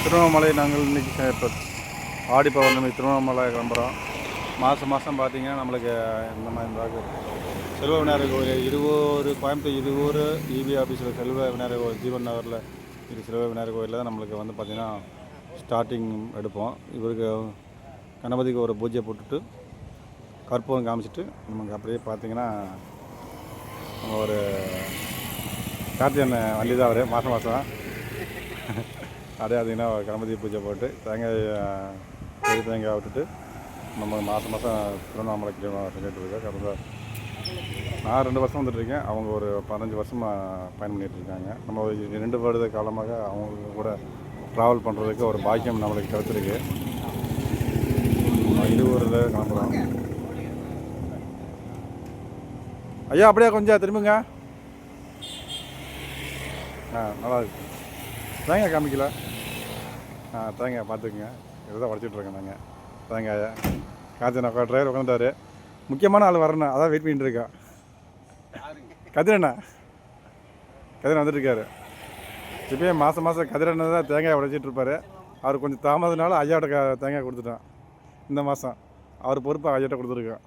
திருவண்ணாமலை நாங்கள் இன்றைக்கி இப்போ ஆடி பௌர்ணமி திருவண்ணாமலை கிளம்புறோம். மாதம் பார்த்தீங்கன்னா நம்மளுக்கு இந்த மாதிரி இருந்தால் செல்வ விநாயகர் கோயில் கோயம்புத்தூர் இருவூர் இபி ஆஃபீஸில் செல்வ விநாயகர் கோயில் ஜீவன் நகரில் இது செல்வ விநாயகர் கோயிலில் தான் நம்மளுக்கு பார்த்திங்கன்னா ஸ்டார்டிங் எடுப்போம். இவருக்கு கணபதிக்கு ஒரு பூஜை போட்டுட்டு கற்பூரம் காமிச்சிட்டு நமக்கு அப்படியே பார்த்திங்கன்னா நம்ம ஒரு கார்த்திகன் வண்டி தான் அவர் மாதம் அப்படியே பார்த்திங்கன்னா கணபதி பூஜை போட்டு தேங்காய் விட்டுட்டு நம்ம மாதம் திருவண்ணாமலைக்கு சொல்லிட்டு இருக்கோம். கடந்த நான் 2 வருஷம் வந்துட்டுருக்கேன். அவங்க ஒரு 15 வருஷமாக பயணம் பண்ணிகிட்ருக்காங்க. நம்ம ஒரு 2 வருட காலமாக அவங்க கூட ட்ராவல் பண்ணுறதுக்கு ஒரு பாக்கியம் நம்மளுக்கு கிடைச்சிருக்கு. இருவரில் கிளம்புறோம். ஐயா அப்படியே கொஞ்சம் திரும்புங்க. நல்லா இருக்கு. தேங்காய் காமிக்கல. தேங்காய் பார்த்துக்குங்க. இதுதான் உடச்சிட்ருக்கேன் நாங்கள் தேங்காயை. காய்ச்சல் டிரைவர் உட்காந்துட்டாரு. முக்கியமான ஆள் வரணும், அதான் வெயிட் பண்ணிட்டு இருக்கா. கதிரண்ணா வந்துட்டுருக்காரு. இப்போயே மாதம் கதிரண்ணா தான் தேங்காய் உடைச்சிட்ருப்பார். அவர் கொஞ்சம் தாமதனால ஐயாட்ட தேங்காய் கொடுத்துட்டான். இந்த மாதம் அவர் பொறுப்பு ஐயாட்ட கொடுத்துருக்கோம்.